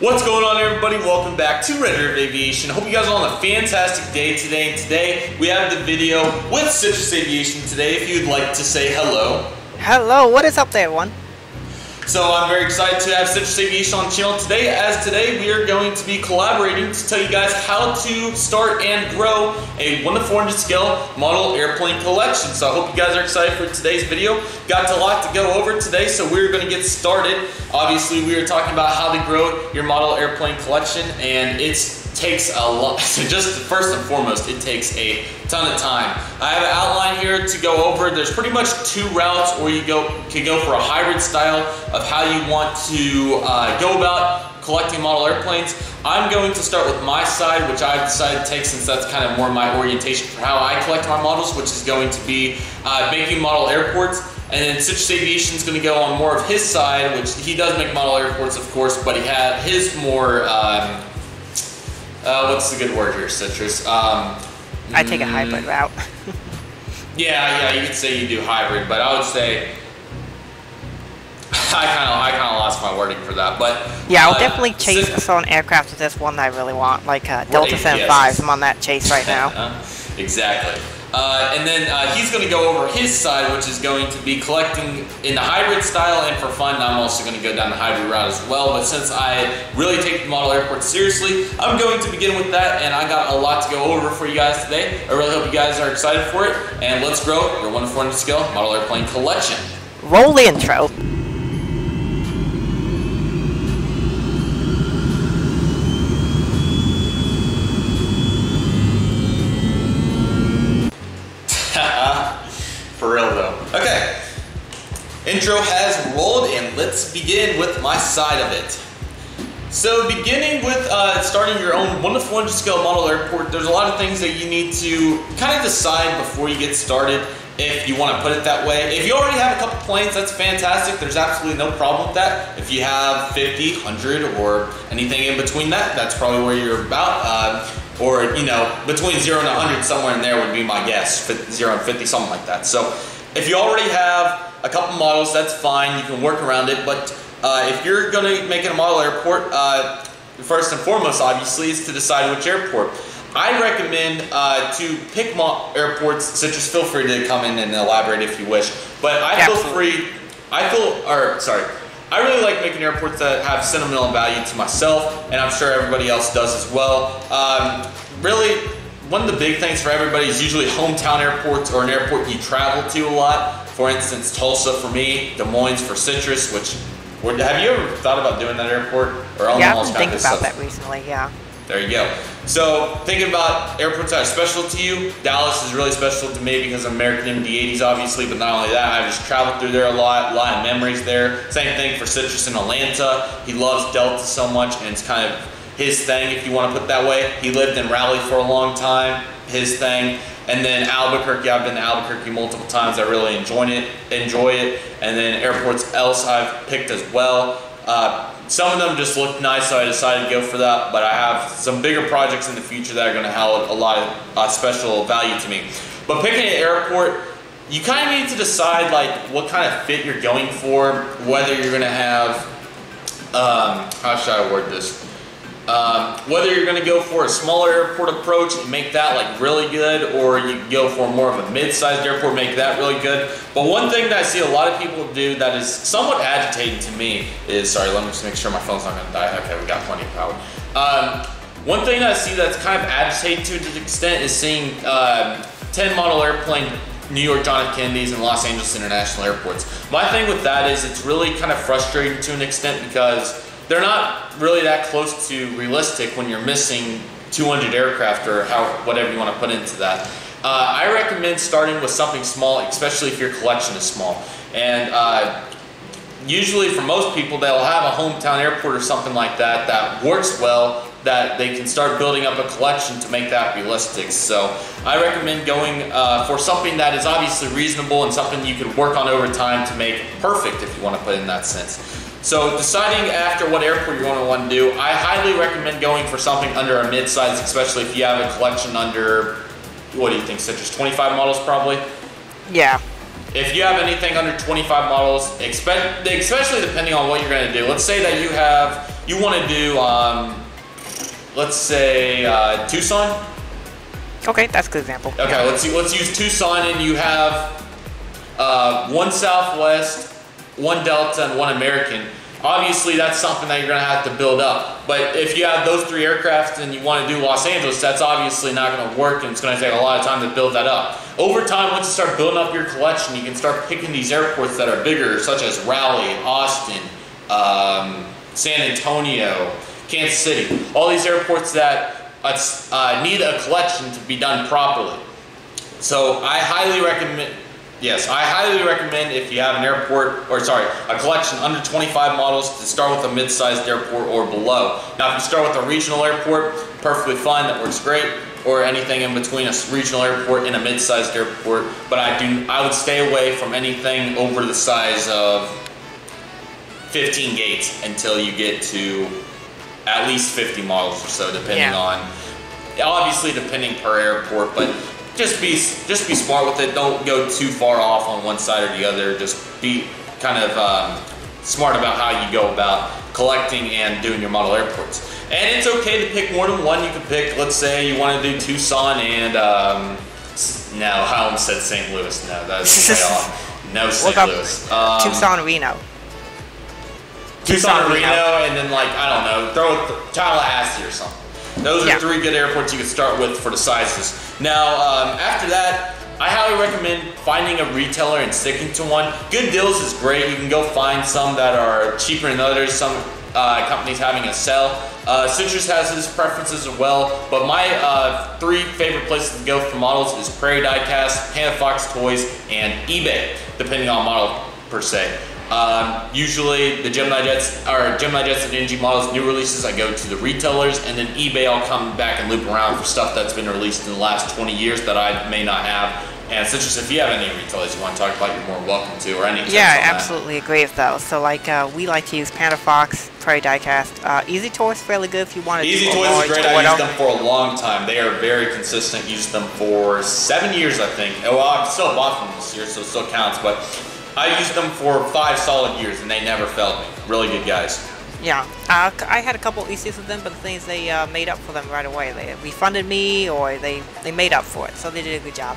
What's going on, everybody? Welcome back to River Aviation. Hope you guys are on a fantastic day today. And today we have the video with Citrus Aviation today. If you'd like to say hello. Hello, what is up there, everyone? So I'm very excited to have Citrus Aviation on the channel today, as today we are going to be collaborating to tell you guys how to start and grow a 1 to 400 scale model airplane collection. So I hope you guys are excited for today's video. Got a lot to go over today, so we're going to get started. Obviously, we are talking about how to grow your model airplane collection, and it takes a lot. So just first and foremost, it takes a ton of time. I have an outline here to go over. There's pretty much two routes, or you can go for a hybrid style of how you want to go about collecting model airplanes. I'm going to start with my side, which I've decided to take since that's kind of more my orientation for how I collect my models, which is going to be making model airports. And then Citrus Aviation is going to go on more of his side, which he does make model airports, of course, but he had his more, what's the good word here, Citrus? I take a hybrid route. yeah, you could say you do hybrid, but I would say, I kind of lost my wording for that, but yeah, I'll definitely chase some aircraft with this one that I really want, like Delta 75s. I'm on that chase right now. Exactly. And then he's going to go over his side, which is going to be collecting in the hybrid style, and for fun, I'm also going to go down the hybrid route as well. But since I really take the model airport seriously, I'm going to begin with that, and I got a lot to go over for you guys today. I really hope you guys are excited for it, and let's grow your 1 to 400 scale model airplane collection. Roll the intro. For real though. Okay, intro has rolled, and let's begin with my side of it. So beginning with starting your own 1 to 400 scale model airport, there's a lot of things that you need to kind of decide before you get started, if you want to put it that way. If you already have a couple planes, that's fantastic. There's absolutely no problem with that. If you have 50, 100, or anything in between that, that's probably where you're about. Or, you know, between 0 and 100, somewhere in there would be my guess. 0 and 50, something like that. So if you already have a couple models, that's fine. You can work around it. But if you're going to make it a model airport, first and foremost, obviously, is to decide which airport. I recommend to pick airports. Citrus, feel free to come in and elaborate if you wish. But I I really like making airports that have sentimental value to myself, and I'm sure everybody else does as well. Really, one of the big things for everybody is usually hometown airports, or an airport you travel to a lot. For instance, Tulsa for me, Des Moines for Citrus, have you ever thought about doing that airport? Or yeah, I've been thinking about that recently, yeah. There you go. So thinking about airports that are special to you, Dallas is really special to me because I'm American in the 80s, obviously, but not only that, I just traveled through there a lot of memories there. Same thing for Citrus in Atlanta. He loves Delta so much, and it's kind of his thing, if you want to put it that way. He lived in Raleigh for a long time, his thing. And then Albuquerque, I've been to Albuquerque multiple times. I really enjoy it. And then airports else I've picked as well. Some of them just look nice, so I decided to go for that, but I have some bigger projects in the future that are going to have a lot of special value to me. But picking an airport, you kind of need to decide like what kind of fit you're going for, whether you're going to have, how should I word this? Whether you're going to go for a smaller airport approach and make that like really good, or you go for more of a mid-sized airport, make that really good. But one thing that I see a lot of people do that is somewhat agitating to me is, sorry, let me just make sure my phone's not going to die. Okay, we got plenty of power. One thing that I see that's kind of agitating to an extent is seeing 10 model airplane New York John F. Kennedy's and Los Angeles International Airports. My thing with that is it's really kind of frustrating to an extent because they're not really that close to realistic when you're missing 200 aircraft or whatever you want to put into that. I recommend starting with something small, especially if your collection is small. And usually for most people, they'll have a hometown airport or something like that that works well, that they can start building up a collection to make that realistic. So I recommend going for something that is obviously reasonable and something you could work on over time to make perfect, if you want to put it in that sense. So deciding after what airport you're going to want to do, I highly recommend going for something under a mid-size, especially if you have a collection under, what do you think, Citrus, 25 models probably? Yeah. If you have anything under 25 models, especially depending on what you're going to do. Let's say that you want to do, let's say, Tucson. Okay, that's a good example. Okay, let's use Tucson, and you have one Southwest, one Delta, and one American. Obviously, that's something that you're going to have to build up. But if you have those 3 aircraft and you want to do Los Angeles, that's obviously not going to work, and it's going to take a lot of time to build that up. Over time, once you start building up your collection, you can start picking these airports that are bigger, such as Raleigh, Austin, San Antonio, Kansas City. All these airports that need a collection to be done properly. So I highly recommend, if you have an airport, a collection under 25 models, to start with a mid-sized airport or below. Now, if you start with a regional airport, perfectly fine, that works great, or anything in between a regional airport and a mid-sized airport. But I would stay away from anything over the size of 15 gates until you get to at least 50 models or so, depending on, obviously depending per airport, but just be smart with it. Don't go too far off on one side or the other. Just be kind of smart about how you go about collecting and doing your model airports. And it's okay to pick more than one. You can pick, let's say you want to do Tucson and, no, I almost said St. Louis. No, that's way off. No, St. Louis. Tucson, Reno. Tucson, Reno, and then, like, I don't know, throw Tallahassee or something. Those are 3 good airports you can start with for the sizes. Now, after that, I highly recommend finding a retailer and sticking to one. Good deals is great. You can go find some that are cheaper than others. Some companies having a sale. Citrus has his preferences as well, but my 3 favorite places to go for models is Prairie Diecast, Panda Fox Toys, and eBay, depending on model per se. Usually the geminijets and NG models, new releases, I go to the retailers, and then eBay I'll come back and loop around for stuff that's been released in the last 20 years that I may not have. And Citrus, if you have any retailers you want to talk about, you're more welcome to, or any. Yeah, I absolutely agree with those. So like we like to use Panda Fox, Prairie Diecast. Easy Toys is fairly good if you want to Easy Toys is great. I used them for a long time. They are very consistent. Used them for 7 years, I think. Well, I've still bought them this year, so it still counts, but I used them for 5 solid years, and they never failed me. Really good guys. Yeah, I had a couple issues with them, but the thing is they made up for them right away. They refunded me, or they made up for it, so they did a good job.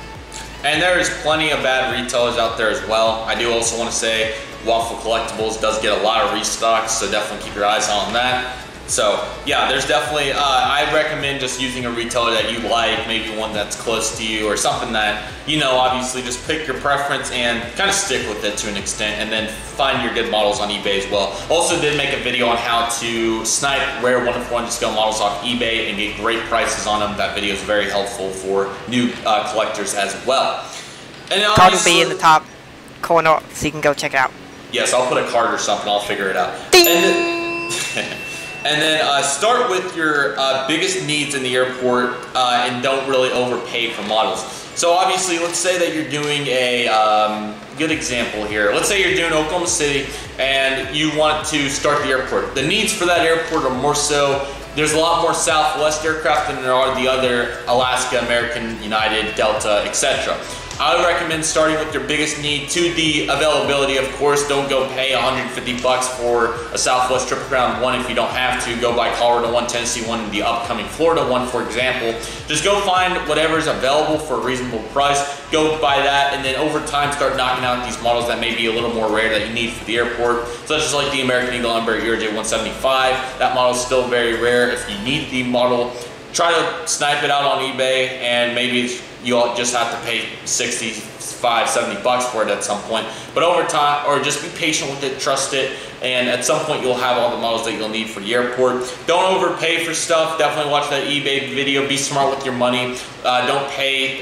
And there's plenty of bad retailers out there as well. I do also want to say Waffle Collectibles does get a lot of restocks, so definitely keep your eyes on that. So yeah, there's definitely, I recommend just using a retailer that you like, maybe one that's close to you or something that, you know, obviously just pick your preference and kind of stick with it to an extent, and then find your good models on eBay as well. Also did make a video on how to snipe rare, wonderful, and scale models off eBay and get great prices on them. That video is very helpful for new collectors as well. And card will be in the top corner, so you can go check it out. Yes, I'll put a card or something, I'll figure it out. Ding! And then start with your biggest needs in the airport and don't really overpay for models. So obviously, let's say that you're doing a good example here. Let's say you're doing Oklahoma City and you want to start the airport. The needs for that airport are more so, there's a lot more Southwest aircraft than there are the other Alaska, American, United, Delta, etc. I would recommend starting with your biggest need to the availability, of course. Don't go pay $150 for a Southwest trip around one if you don't have to. Go buy Colorado one, Tennessee one, the upcoming Florida one, for example. Just go find whatever's available for a reasonable price. Go buy that, and then over time start knocking out these models that may be a little more rare that you need for the airport, such as like the American Eagle Embraer ERJ-175. That model is still very rare. If you need the model, try to snipe it out on eBay, and maybe you'll just have to pay $65, $70 for it at some point. But over time, or just be patient with it, trust it, and at some point you'll have all the models that you'll need for the airport. Don't overpay for stuff. Definitely watch that eBay video. Be smart with your money. Don't pay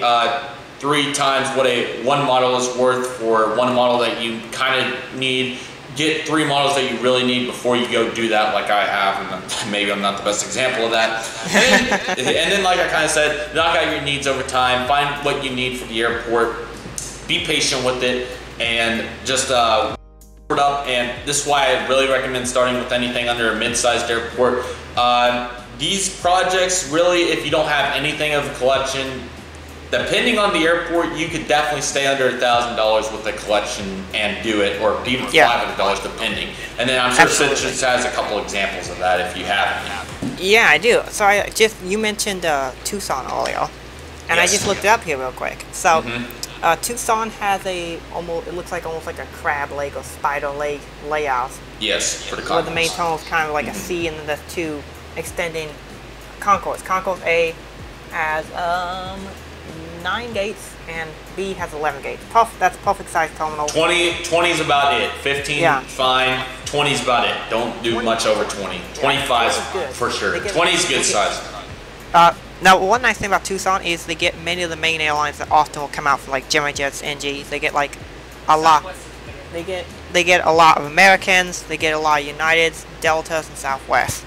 3 times what one model is worth for one model that you kind of need. Get 3 models that you really need before you go do that, like I have, and maybe I'm not the best example of that. And then like I kind of said, knock out your needs over time, find what you need for the airport, be patient with it, and just work it up. And this is why I really recommend starting with anything under a mid-sized airport. These projects, really, if you don't have anything of a collection, depending on the airport, you could definitely stay under $1,000 with a collection and do it, or even $500 depending. And then I'm sure Citrus has a couple examples of that if you haven't. Yeah, I do. So you mentioned Tucson earlier, and I just looked it up here real quick. So Tucson has it looks like almost like a crab leg or spider leg layout. Yes, for the Where the main tunnel is kind of like a C, and then there's two extending concourse. Concourse A has 9 gates, and B has 11 gates. That's perfect size terminal. 20 is about it. 15 fine. 20 is about it. Don't do much over 20. 25 is for sure. 20 is good size. Now, one nice thing about Tucson is they get many of the main airlines that often will come out from like geminijets, NGs. They get like a lot. They get a lot of Americans. They get a lot of Uniteds, Deltas, and Southwest.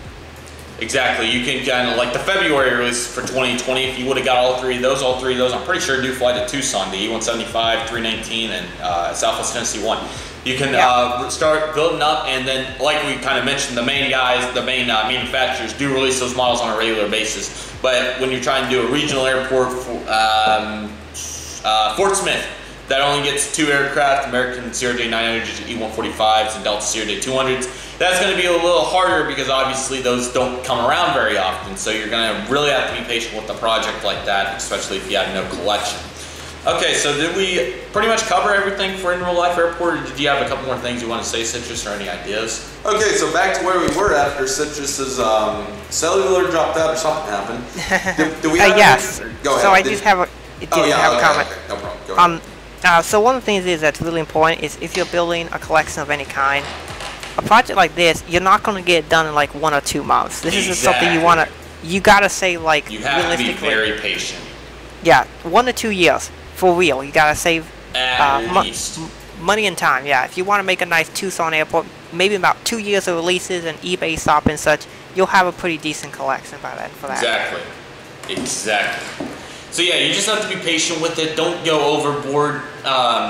Exactly. You can kind of like the February release for 2020. If you would have got all three of those, I'm pretty sure do fly to Tucson, the E-175, 319, and Southwest Tennessee 1. You can start building up, and then, like we kind of mentioned, the main guys, the main manufacturers do release those models on a regular basis. But when you're trying to do a regional airport, Fort Smith, that only gets 2 aircraft, American CRJ-900s, E-145s, and Delta CRJ-200s. That's going to be a little harder because obviously those don't come around very often. So you're going to really have to be patient with a project like that, especially if you have no collection. Okay, so did we pretty much cover everything for in real life airport, or did you have a couple more things you want to say, Citrus, or any ideas? Okay, so back to where we were after Citrus's cellular dropped out or something happened. Do we have yes. Go ahead. So I just have a comment. Okay. No problem. Go ahead. So one of the things that's really important is if you're building a collection of any kind, a project like this, you're not going to get it done in like 1 or 2 months. This is something you gotta say, like, you have to be very patient. Yeah, 1 to 2 years for real. You gotta save money and time. Yeah, if you want to make a nice Tucson airport, maybe about 2 years of releases and eBay shop and such, you'll have a pretty decent collection by then for that. Exactly. So yeah, you just have to be patient with it. Don't go overboard.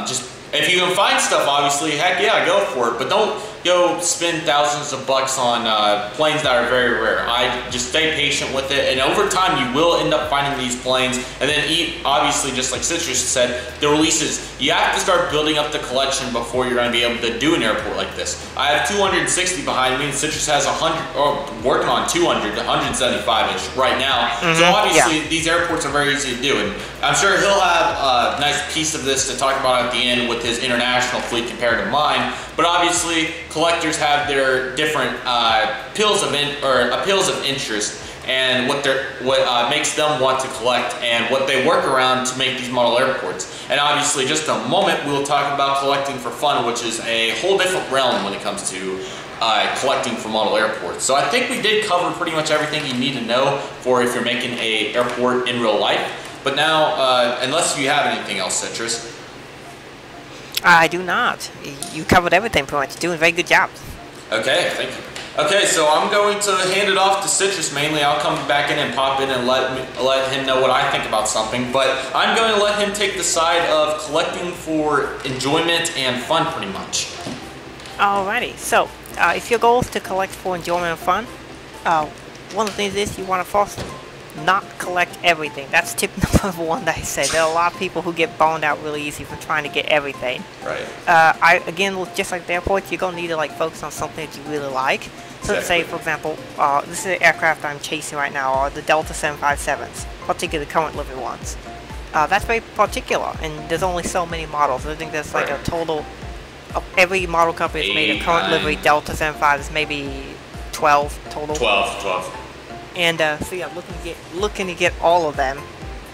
Just if you can find stuff, obviously, heck yeah, go for it. But don't go spend thousands of bucks on planes that are very rare. Just stay patient with it, and over time you will end up finding these planes. And then obviously, just like Citrus said, the releases, you have to start building up the collection before you're going to be able to do an airport like this. I have 260 behind me, and Citrus has 100, or working on 200, 175-ish right now. So obviously these airports are very easy to do, and I'm sure he'll have a nice piece of this to talk about at the end with his international fleet compared to mine. But obviously, collectors have their different appeals of interest, and what makes them want to collect, and what they work around to make these model airports. And obviously, just a moment, we'll talk about collecting for fun, which is a whole different realm when it comes to collecting for model airports. So I think we did cover pretty much everything you need to know for if you're making an airport in real life. But now, unless you have anything else, Citrus. I do not. You covered everything pretty much. Doing a very good job. Okay, thank you. Okay, so I'm going to hand it off to Citrus mainly. I'll come back in and pop in and let him know what I think about something. But I'm going to let him take the side of collecting for enjoyment and fun, pretty much. Alrighty. So, if your goal is to collect for enjoyment and fun, one of the things is you want to first not collect everything. That's tip number 1 that I say. There are a lot of people who get boned out really easy for trying to get everything. Right. Again, just like the airport, you're gonna need to focus on something that you really like. So let's say, for example, this is the aircraft I'm chasing right now, or the Delta 757s, particularly the current living ones. That's very particular, and there's only so many models. I think there's like a total of every model company that's made a current livery Delta 75 is maybe 12 total. 12. And so yeah, looking to get all of them,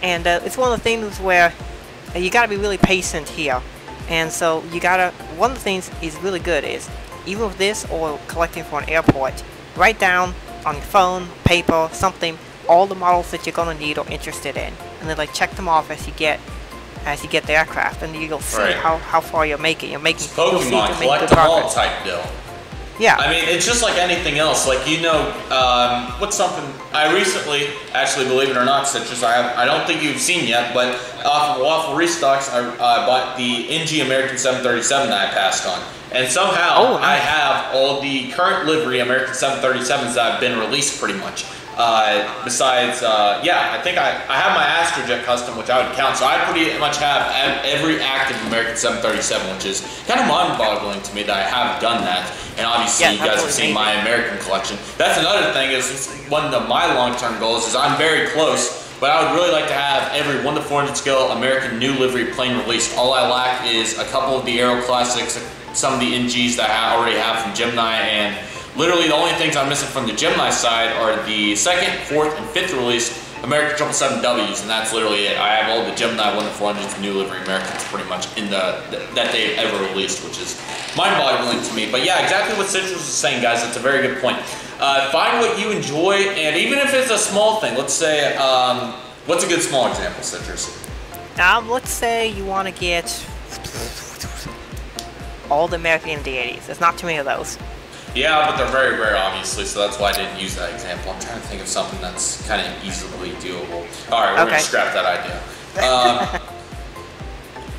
and it's one of the things where you gotta be really patient here, and so one of the things is really good is, even with this or collecting for an airport, write down on your phone, paper, something, all the models that you're gonna need or interested in, and then check them off as you get the aircraft, and you'll see how far you're making. Pokemon, collect them all type deal. Yeah. I mean, it's just like anything else. What's something I recently, actually, believe it or not, Citrus, I don't think you've seen yet, but off of Waffle Restocks, I bought the NG American 737 that I passed on. And somehow I have all the current livery American 737s that have been released pretty much. Besides, I think I have my Astrojet custom, which I would count. So I pretty much have every active American 737, which is kind of mind-boggling to me that I have done that. And obviously, you guys have seen my American collection. That's another thing is one of my long-term goals is I'm very close. But I would really like to have every 1 to 400 scale American new livery plane released. All I lack is a couple of the Aero Classics, some of the NGs that I already have from Gemini, and literally the only things I'm missing from the Gemini side are the 2nd, 4th, and 5th release American 777Ws, and that's literally it. I have all the Gemini 1 to 400s new livery Americans pretty much in that they've ever released, which is mind-boggling to me. But yeah, exactly what Citrus was saying, guys. That's a very good point. Find what you enjoy, and even if it's a small thing, let's say, what's a good small example, Citrus? Let's say you want to get all the American MD-80s. There's not too many of those. Yeah, but they're very rare, obviously, so that's why I didn't use that example. I'm trying to think of something that's kind of easily doable. All right, we're going to scrap that idea.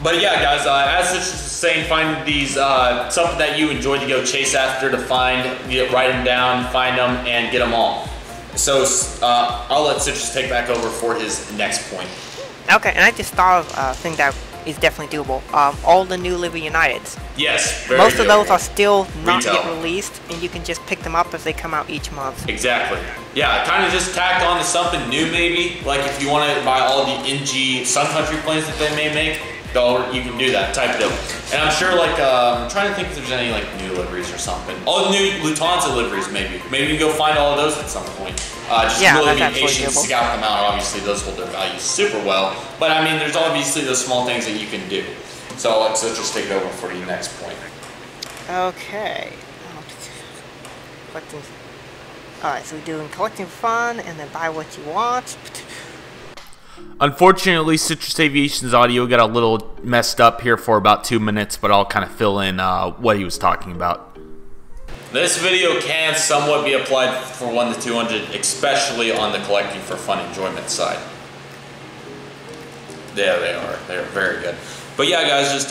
But yeah, guys, as Citrus is saying, find these, something that you enjoy to go chase after, to find, write them down, find them, and get them all. So I'll let Citrus take back over for his next point. Okay, and I just thought of a thing that is definitely doable. All the new Livery Uniteds. Yes, very Most doable. of those are still not Retail. yet released, and you can just pick them up as they come out each month. Exactly. Yeah, kind of just tacked on to something new, maybe. Like if you want to buy all the NG Sun Country planes that they may make, you can do that type deal. And I'm sure, like, I'm trying to think if there's any like new liveries or something. All the new Lufthansa liveries, maybe. Maybe you can go find all of those at some point. Just really be patient, scout them out. Obviously, those hold their value super well. But I mean, there's obviously the small things that you can do. So I'll let Citrus take over for your next point. Okay. Collecting. Alright, so we're doing collecting fun and then buy what you want. Unfortunately, Citrus Aviation's audio got a little messed up here for about 2 minutes, but I'll kind of fill in what he was talking about. This video can somewhat be applied for 1 to 200, especially on the collecting for fun enjoyment side. There they are. They're very good. But yeah, guys, just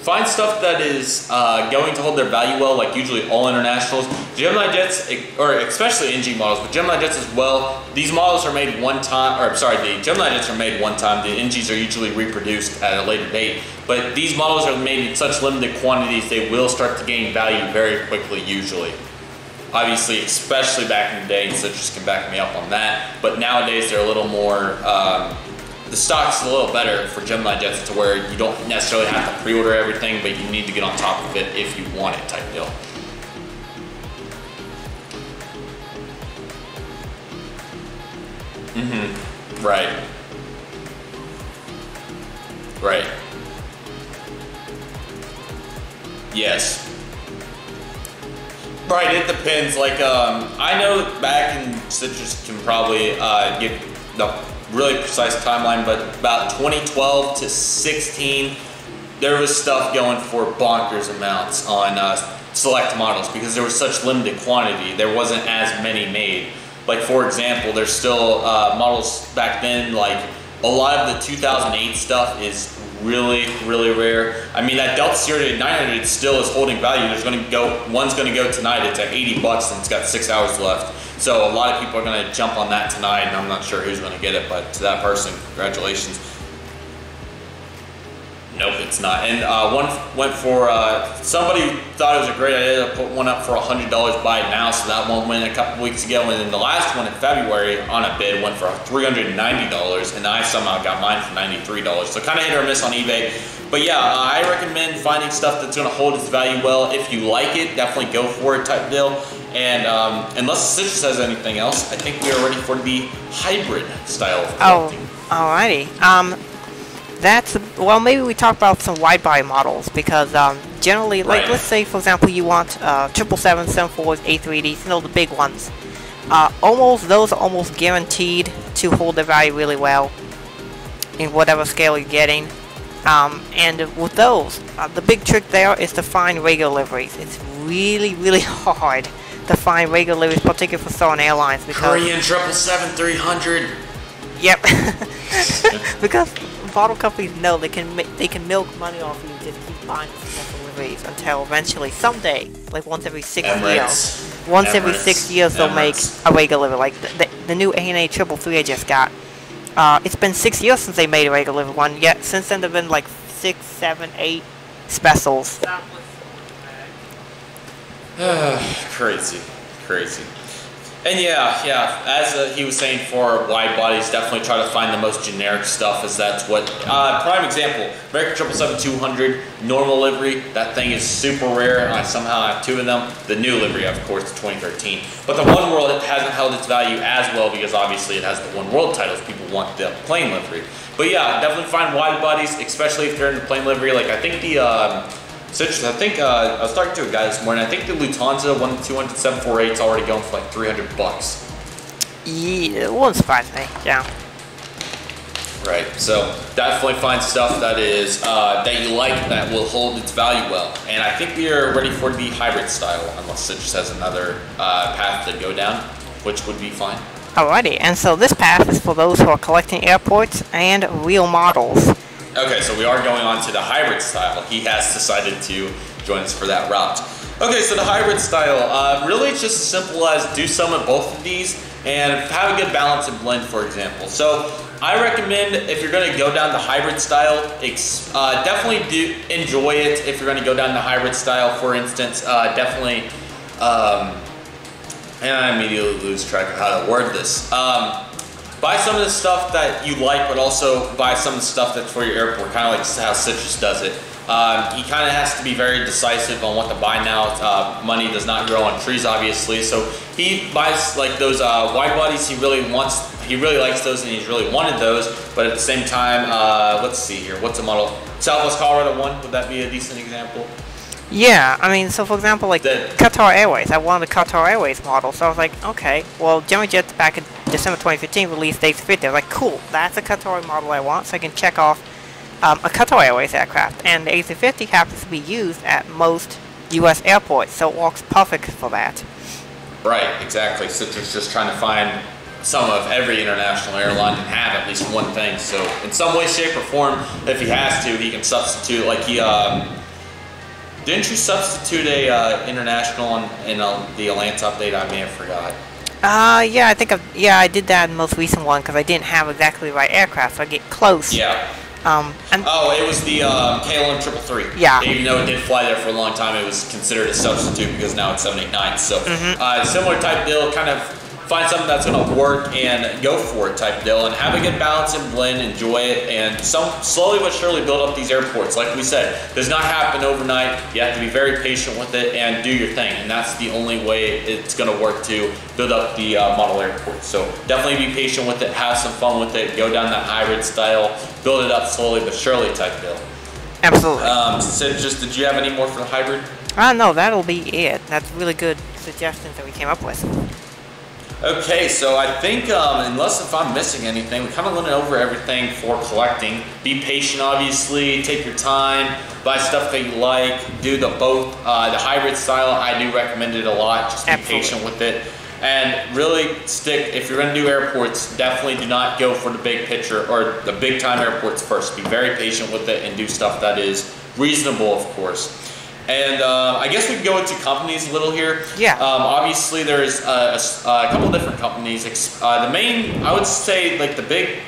find stuff that is going to hold their value well, like usually all internationals. Gemini jets, or especially NG models, but Gemini jets as well. These models are made one time, or sorry, the Gemini jets are made one time. The NGs are usually reproduced at a later date. But these models are made in such limited quantities, they will start to gain value very quickly usually. Obviously, especially back in the day, and Citrus can back me up on that. But nowadays, they're a little more... the stock's a little better for Gemini jets to where you don't necessarily have to pre-order everything, but you need to get on top of it if you want it type deal. Right. Right. Yes. Right, it depends. Like, I know back in Citrus can probably give the really precise timeline, but about 2012 to 16, there was stuff going for bonkers amounts on select models because there was such limited quantity. There wasn't as many made. Like, for example, there's still models back then, like a lot of the 2008 stuff is really, really rare. I mean, that Delta Sierra 900 still is holding value. There's going to go, one's going to go tonight. It's at $80 and it's got 6 hours left. So a lot of people are going to jump on that tonight, and I'm not sure who's going to get it, but to that person, congratulations. Nope, it's not. And one went for, somebody thought it was a great idea to put one up for $100, buy it now, so that one went a couple weeks ago. And then the last one in February on a bid went for $390, and I somehow got mine for $93. So kind of hit or miss on eBay. But yeah, I recommend finding stuff that's going to hold its value well. If you like it, definitely go for it type deal. And unless Citrus has anything else, I think we are ready for the hybrid style of collecting. Oh, alrighty. Well, maybe we talk about some wide body models because generally, like, let's say, for example, you want 777s, 74s, A380s, you know, the big ones. Those are almost guaranteed to hold their value really well in whatever scale you're getting. And with those, the big trick there is to find regular liveries. It's really, really hard to find regular liveries, particularly for Southern Airlines. Because Korean 777-300. Yep. Because model companies know they can milk money off you, just keep buying special liveries until eventually someday, like once every 6 years, every 6 years they'll make a regular livery. Like the new A&A 333 I just got. It's been 6 years since they made a regular livery one. Yet since then there've been like 6, 7, 8 specials. Crazy. And yeah, as he was saying, for wide bodies, definitely try to find the most generic stuff, as that's what, prime example, American 777-200, normal livery, that thing is super rare, and I somehow have 2 of them. The new livery, of course, the 2013. But the One World, it hasn't held its value as well, because obviously it has the One World titles. People want the plain livery. But yeah, definitely find wide bodies, especially if they're in the plain livery. Like, I think the, I was talking to a guy this morning. I think the Lufthansa 1-200 748 is already going for like $300. Yeah, it wouldn't surprise me. Yeah. Right. So definitely find stuff that is that you like, that will hold its value well. And I think we are ready for the hybrid style, unless Citrus has another path to go down, which would be fine. Alrighty, and so this path is for those who are collecting airports and real models. Okay, so we are going on to the hybrid style. He has decided to join us for that route. Okay, so the hybrid style, really it's just as simple as do some of both of these and have a good balance and blend, for example. So I recommend, if you're going to go down the hybrid style, definitely do enjoy it. If you're going to go down the hybrid style, for instance, definitely, and I immediately lose track of how to word this. Buy some of the stuff that you like, but also buy some of the stuff that's for your airport, kind of like how Citrus does it. He kind of has to be very decisive on what to buy now. Money does not grow on trees, obviously, so he buys like those wide bodies he really likes those, and he's really wanted those, but at the same time, let's see here, what's a model? Southwest Colorado 1, would that be a decent example? Yeah, I mean, so for example, like Qatar Airways, I wanted a Qatar Airways model, so I was like, okay, well, geminijets back in December 2015 released A350. I was like, cool, that's a Qatar model I want, so I can check off a Qatar Airways aircraft, and the A350 happens to be used at most U.S. airports, so it works perfect for that. Right, exactly. Citrus just trying to find some of every international airline and have at least one thing, so in some way, shape, or form, if he has to, he can substitute, like he, didn't you substitute a international in the Alliance update? I may have forgot. Yeah, I did that in the most recent one because I didn't have exactly the right aircraft, so I get close. Yeah. It was the KLM 333. Yeah. Even though it did fly there for a long time, it was considered a substitute because now it's 789. So similar type deal, kind of find something that's going to work and go for it type deal, and have a good balance and blend, enjoy it, and slowly but surely build up these airports. Like we said, does not happen overnight. You have to be very patient with it and do your thing, and that's the only way it's going to work to build up the model airport. So definitely be patient with it, have some fun with it, go down that hybrid style, build it up slowly but surely type deal. Absolutely. So did you have any more for the hybrid? No, that'll be it. That's really good suggestions that we came up with. Okay, so I think, unless if I'm missing anything, we kind of went over everything for collecting. Be patient, obviously. Take your time. Buy stuff that you like. Do the hybrid style. I do recommend it a lot. Just be patient with it. And really stick, if you're going to do airports, definitely do not go for the big picture or the big time airports first. Be very patient with it and do stuff that is reasonable, of course. And I guess we can go into companies a little here. Yeah. Obviously, there's a couple different companies. The main, I would say, like the big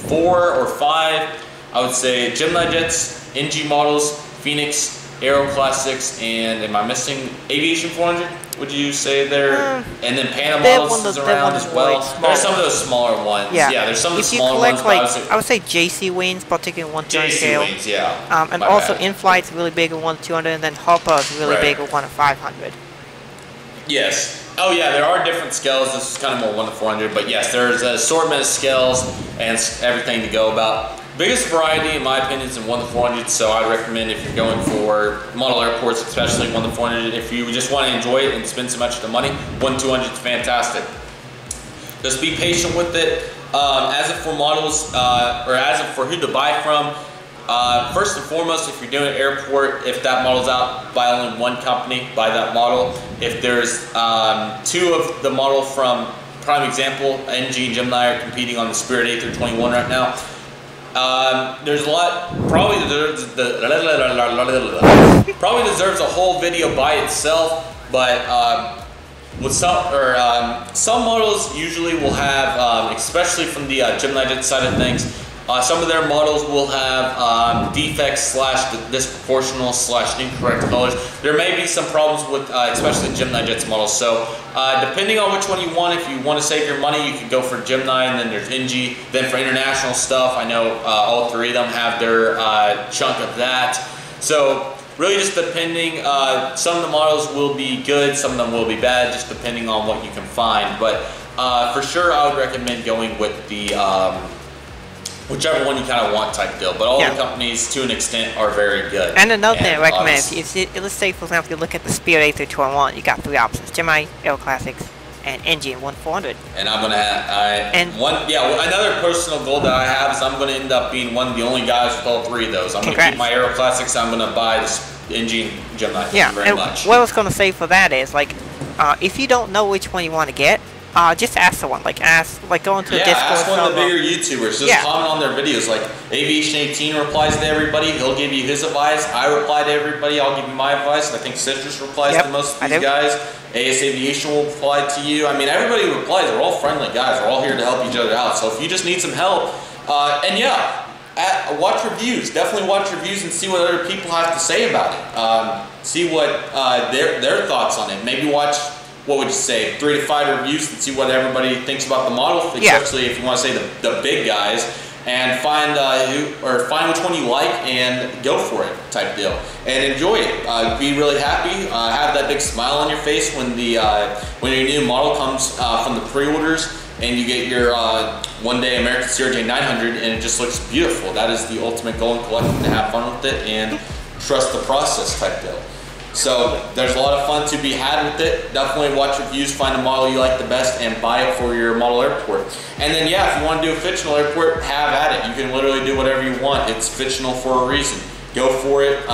4 or 5, I would say geminijets, NG models, Phoenix, Aero Classics, and am I missing Aviation 400? Would you say there? And then Panama models is around as well. There's some of those smaller ones. Yeah, there's some of the smaller ones. I would say JC Wings, particularly 1-200 scale. JC Wings, yeah. And also In-Flight's really big at 1-200, and then Hopper is really big at 1-500. Yes. Oh yeah, there are different scales. This is kind of more 1-400, but yes, there's an assortment of scales and everything to go about. Biggest variety, in my opinion, is in 1-400, so I recommend if you're going for model airports, especially 1-400, if you just want to enjoy it and spend some extra money, 1-200 is fantastic. Just be patient with it. As for models, or as for who to buy from, first and foremost, if you're doing an airport, if that model's out by only one company, buy that model. If there's 2 of the model from, prime example, NG and Gemini are competing on the Spirit A321 right now. There's a lot. Probably deserves a whole video by itself, but with some models usually will have, especially from the geminijets side of things, some of their models will have defects / disproportional / incorrect colors. There may be some problems with especially geminijets models. So depending on which one you want, if you want to save your money, you can go for Gemini, and then there's NG. Then for international stuff, I know all three of them have their chunk of that. So really just depending, some of the models will be good, some of them will be bad, just depending on what you can find. But for sure, I would recommend going with the whichever one you kind of want type deal. But all the companies, to an extent, are very good. And another thing I recommend, let's say, for example, you look at the Spirit Acer 2-in-1, you got 3 options: Gemini, Aero Classics, and NG in 1-400. And I'm gonna have another personal goal that I have is I'm gonna end up being one of the only guys with all 3 of those. I'm gonna keep my Aero Classics. I'm gonna buy this NG and Gemini. Thank you very much. What I was gonna say for that is, like, if you don't know which one you want to get, just ask someone. Like, go into the Discord. Ask one of the bigger YouTubers. Just comment on their videos. Like, Aviation 18 replies to everybody. He'll give you his advice. I reply to everybody. I'll give you my advice. I think Citrus replies to most of these guys. AS Aviation will reply to you. I mean, everybody who replies. They're all friendly guys. We're all here to help each other out. So if you just need some help, watch reviews. Definitely watch reviews and see what other people have to say about it. See what their thoughts on it. Maybe watch, what would you say, 3 to 5 reviews and see what everybody thinks about the model, especially if you want to say the big guys, and find which one you like and go for it type deal and enjoy it. Be really happy. Have that big smile on your face when when your new model comes from the pre-orders and you get your one day American CRJ 900 and it just looks beautiful. That is the ultimate goal in collecting, to have fun with it and trust the process type deal. So there's a lot of fun to be had with it. Definitely watch reviews, find a model you like the best, and buy it for your model airport. And then if you want to do a fictional airport, have at it. You can literally do whatever you want. It's fictional for a reason. Go for it.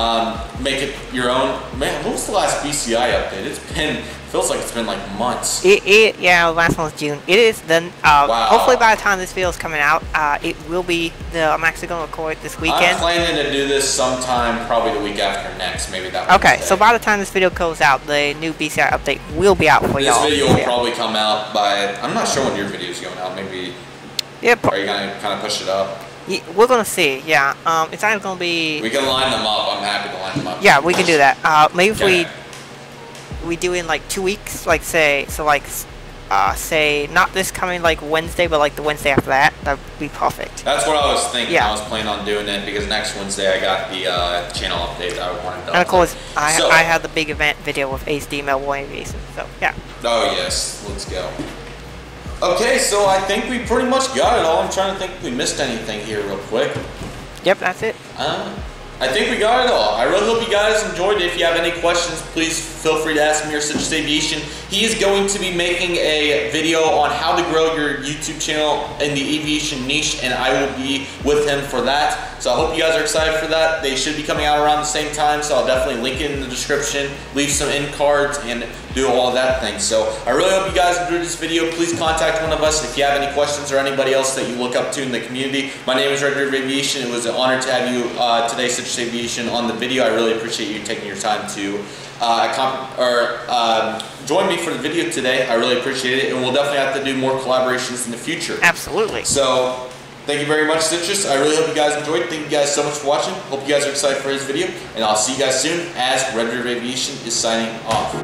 Make it your own. Man, when was the last BCI update? Feels like it's been like months. Last one was June. It is then. Hopefully by the time this video is coming out, it will be. I'm actually going to record it this weekend. I'm planning to do this sometime, probably the week after next, maybe that. Okay, so by the time this video goes out, the new BCI update will be out for y'all. This video will probably come out by. I'm not sure when your video is going out. Maybe. Yep. Are you gonna kind of push it up? We're gonna see. It's either gonna be. We can line them up. I'm happy to line them up. Yeah, we can do that. Maybe if we do in like 2 weeks, like say not this coming like Wednesday, but like the Wednesday after that. That'd be perfect. That's what I was thinking. Yeah. I was planning on doing it because next Wednesday I got the channel update that I wanted to. And of course, I had the big event video with HD River Aviation. So yeah. Oh yes, let's go. Okay, so I think we pretty much got it all. I'm trying to think if we missed anything here real quick. Yep, that's it. I think we got it all. I really hope you guys enjoyed it. If you have any questions, please feel free to ask me or Citrus Aviation. He is going to be making a video on how to grow your YouTube channel in the aviation niche, and I will be with him for that. So I hope you guys are excited for that. They should be coming out around the same time, so I'll definitely link it in the description, leave some end cards, and do all that thing. So I really hope you guys enjoyed this video. Please contact one of us if you have any questions or anybody else that you look up to in the community. My name is Redriveraviation. It was an honor to have you today, Citrus Aviation, on the video. I really appreciate you taking your time to join me for the video today. I really appreciate it, and we'll definitely have to do more collaborations in the future. Absolutely. So thank you very much, Citrus. I really hope you guys enjoyed. Thank you guys so much for watching. Hope you guys are excited for his video, and I'll see you guys soon as Redriveraviation is signing off.